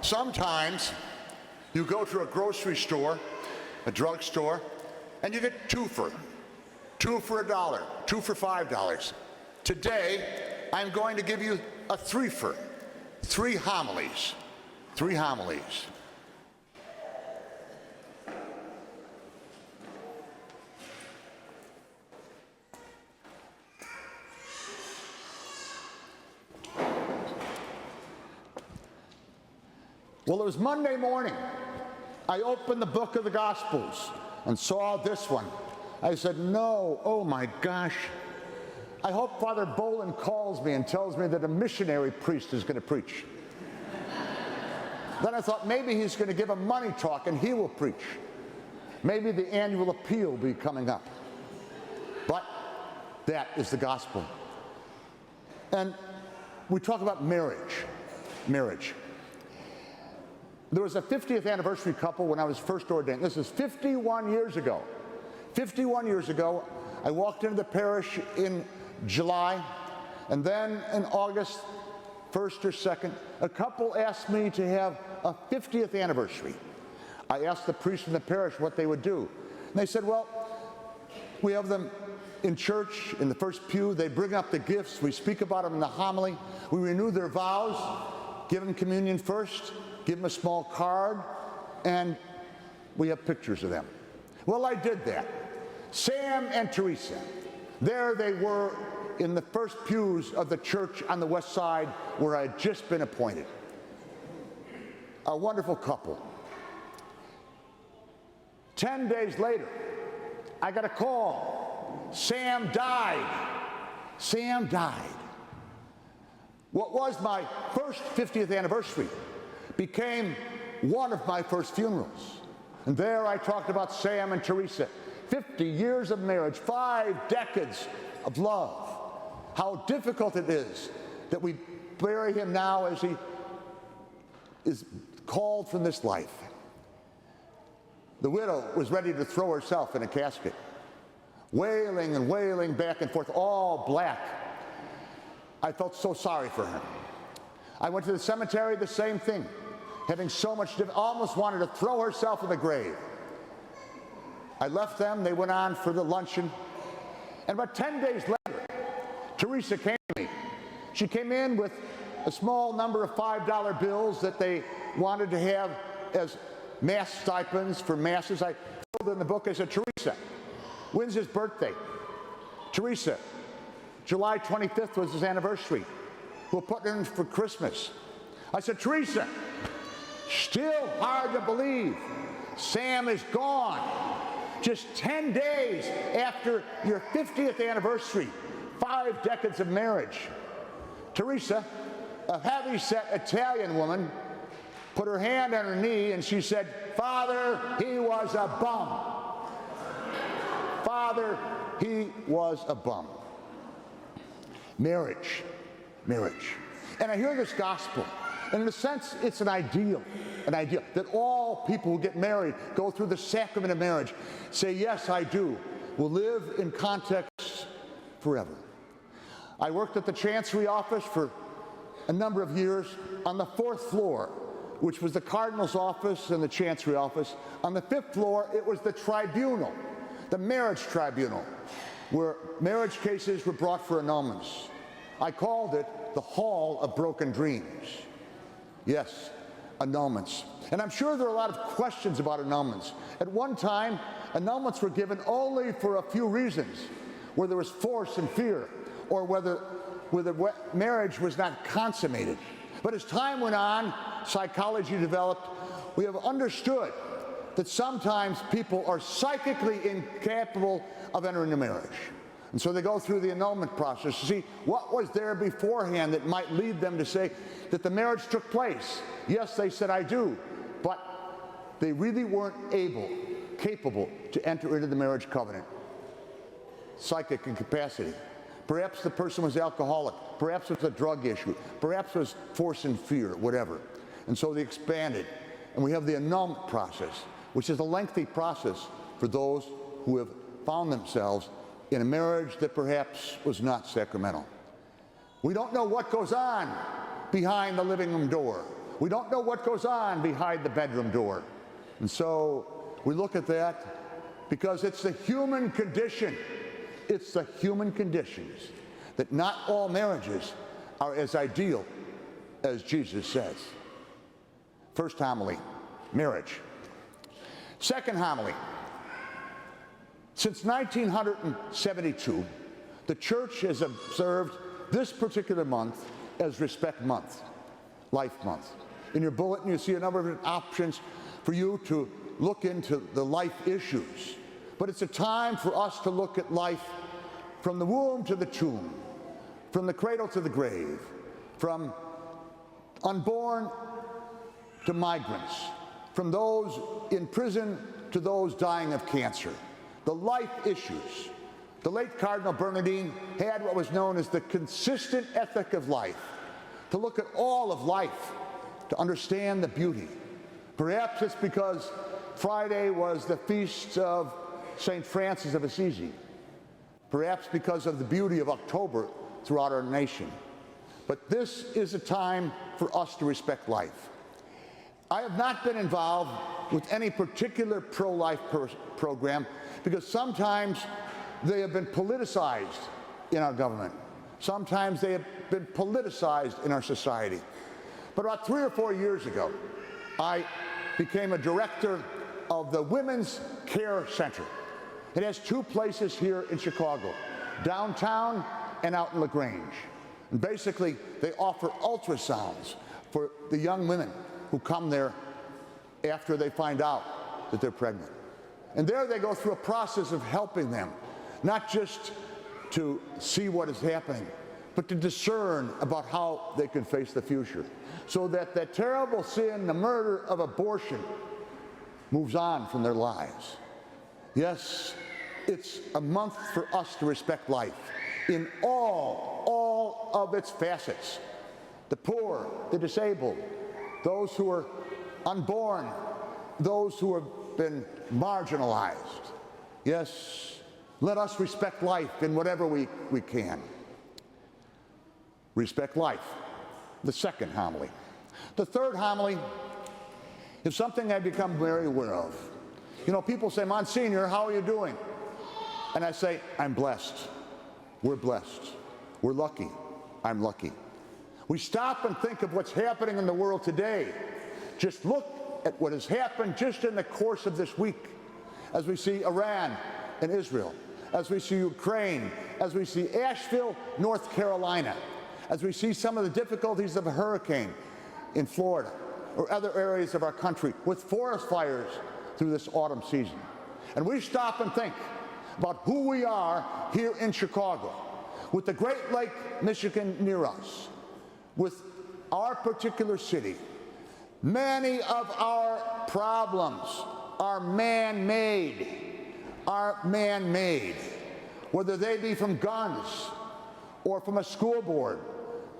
Sometimes you go to a grocery store, a drugstore, and you get two for $1, two for $5. Today, I'm going to give you a three homilies. Three homilies. Well, it was Monday morning. I opened the book of the Gospels and saw this one. I said, no, oh my gosh. I hope Father Boland calls me and tells me that a missionary priest is going to preach. Then I thought maybe he's going to give a money talk and he will preach. Maybe the annual appeal will be coming up. But that is the gospel. And we talk about marriage. There was a 50th anniversary couple when I was first ordained. This is 51 years ago. 51 years ago, I walked into the parish in July, and then in August 1st or 2nd, a couple asked me to have a 50th anniversary. I asked the priest in the parish what they would do. And they said, well, we have them in church, in the first pew. They bring up the gifts. We speak about them in the homily. We renew their vows, give them communion first, give them a small card, and we have pictures of them. Well, I did that. Sam and Teresa, there they were in the first pews of the church on the west side where I had just been appointed. A wonderful couple. 10 days later, I got a call. Sam died. Sam died. What was my first 50th anniversary became one of my first funerals. And there I talked about Sam and Teresa, 50 years of marriage, 5 decades of love. How difficult it is that we bury him now as he is called from this life. The widow was ready to throw herself in a casket, wailing and wailing back and forth, all black. I felt so sorry for her. I went to the cemetery, the same thing. Having so much, almost wanted to throw herself in the grave. I left them, they went on for the luncheon, and about 10 days later, Teresa came to me. She came in with a small number of $5 bills that they wanted to have as mass stipends for masses. I told her in the book, I said, Teresa, when's his birthday? Teresa, July 25th was his anniversary. We'll put it in for Christmas. I said, Teresa, still hard to believe. Sam is gone. Just 10 days after your 50th anniversary, 5 decades of marriage. Teresa, a heavy-set Italian woman, put her hand on her knee and she said, Father, he was a bum. Father, he was a bum. Marriage. And I hear this gospel. And in a sense, it's an ideal that all people who get married, go through the sacrament of marriage, say, yes, I do, will live in context forever. I worked at the Chancery office for a number of years on the 4th floor, which was the Cardinal's office and the Chancery office. On the 5th floor, it was the tribunal, the marriage tribunal, where marriage cases were brought for annulments. I called it the Hall of Broken Dreams. Yes, annulments. And I'm sure there are a lot of questions about annulments. At one time, annulments were given only for a few reasons, where there was force and fear, or whether marriage was not consummated. But as time went on, psychology developed, we have understood that sometimes people are psychically incapable of entering a marriage. And so they go through the annulment process to see what was there beforehand that might lead them to say that the marriage took place. Yes, they said, I do, but they really weren't capable to enter into the marriage covenant. Psychic incapacity. Perhaps the person was alcoholic. Perhaps it was a drug issue. Perhaps it was force and fear, whatever. And so they expanded. And we have the annulment process, which is a lengthy process for those who have found themselves in a marriage that perhaps was not sacramental. We don't know what goes on behind the living room door We don't know what goes on behind the bedroom door. And so we look at that because it's the human condition. It's the human conditions that not all marriages are as ideal as Jesus says. First homily, marriage. Second homily, since 1972, the church has observed this particular month as Respect Month, Life Month. In your bulletin, you see a number of options for you to look into the life issues. But it's a time for us to look at life from the womb to the tomb, from the cradle to the grave, from unborn to migrants, from those in prison to those dying of cancer. The life issues. The late Cardinal Bernardine had what was known as the consistent ethic of life, to look at all of life, to understand the beauty. Perhaps it's because Friday was the feast of St. Francis of Assisi. Perhaps because of the beauty of October throughout our nation. But this is a time for us to respect life. I have not been involved with any particular pro-life program because sometimes they have been politicized in our government. Sometimes they have been politicized in our society. But about 3 or 4 years ago, I became a director of the Women's Care Center. It has 2 places here in Chicago, downtown and out in LaGrange. And basically, they offer ultrasounds for the young women who come there after they find out that they're pregnant. And there they go through a process of helping them, not just to see what is happening, but to discern about how they can face the future, so that that terrible sin, the murder of abortion, moves on from their lives. Yes, it's a month for us to respect life in all of its facets. The poor, the disabled, those who are unborn, those who have been marginalized. Yes, let us respect life in whatever we can. Respect life, the second homily. The third homily is something I've become very aware of. You know, people say, Monsignor, how are you doing? And I say, I'm blessed. We're blessed. We're lucky. I'm lucky. We stop and think of what's happening in the world today. Just look at what has happened just in the course of this week, as we see Iran and Israel, as we see Ukraine, as we see Asheville, North Carolina, as we see some of the difficulties of a hurricane in Florida or other areas of our country with forest fires through this autumn season. And we stop and think about who we are here in Chicago, with the Great Lake, Michigan near us, with our particular city. Many of our problems are man-made, whether they be from guns or from a school board,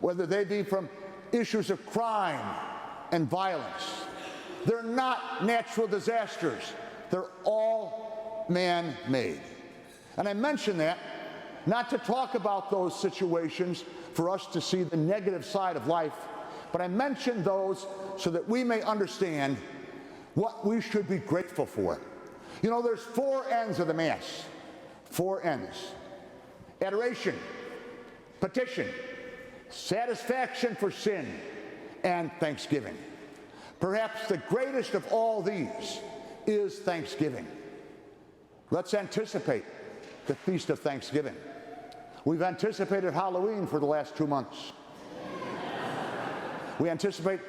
whether they be from issues of crime and violence. They're not natural disasters. They're all man-made. And I mention that not to talk about those situations for us to see the negative side of life, but I mention those so that we may understand what we should be grateful for. You know, there's 4 ends of the Mass. 4 ends. Adoration, petition, satisfaction for sin, and thanksgiving. Perhaps the greatest of all these is Thanksgiving. Let's anticipate the Feast of Thanksgiving. We've anticipated Halloween for the last 2 months. We anticipate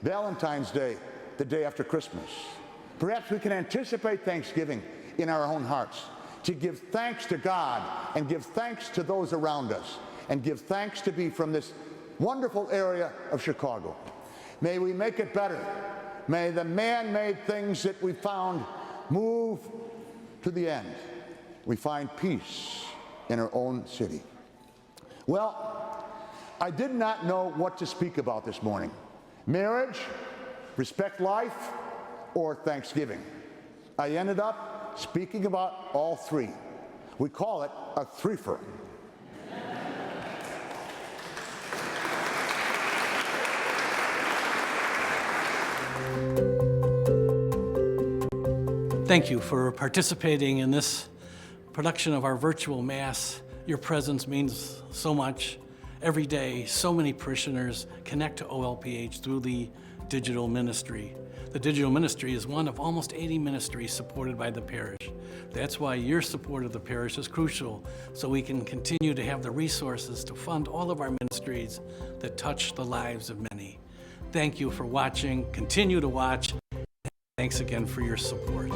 Valentine's Day the day after Christmas. Perhaps we can anticipate Thanksgiving in our own hearts, to give thanks to God and give thanks to those around us and give thanks to be from this wonderful area of Chicago. May we make it better. May the man-made things that we found move to the end. We find peace in our own city. Well, I did not know what to speak about this morning. Marriage, respect life, or Thanksgiving. I ended up speaking about all 3. We call it a threefer. Thank you for participating in this production of our virtual Mass. Your presence means so much. Every day, so many parishioners connect to OLPH through the digital ministry. The digital ministry is one of almost 80 ministries supported by the parish. That's why your support of the parish is crucial, so we can continue to have the resources to fund all of our ministries that touch the lives of many. Thank you for watching. Continue to watch. Thanks again for your support.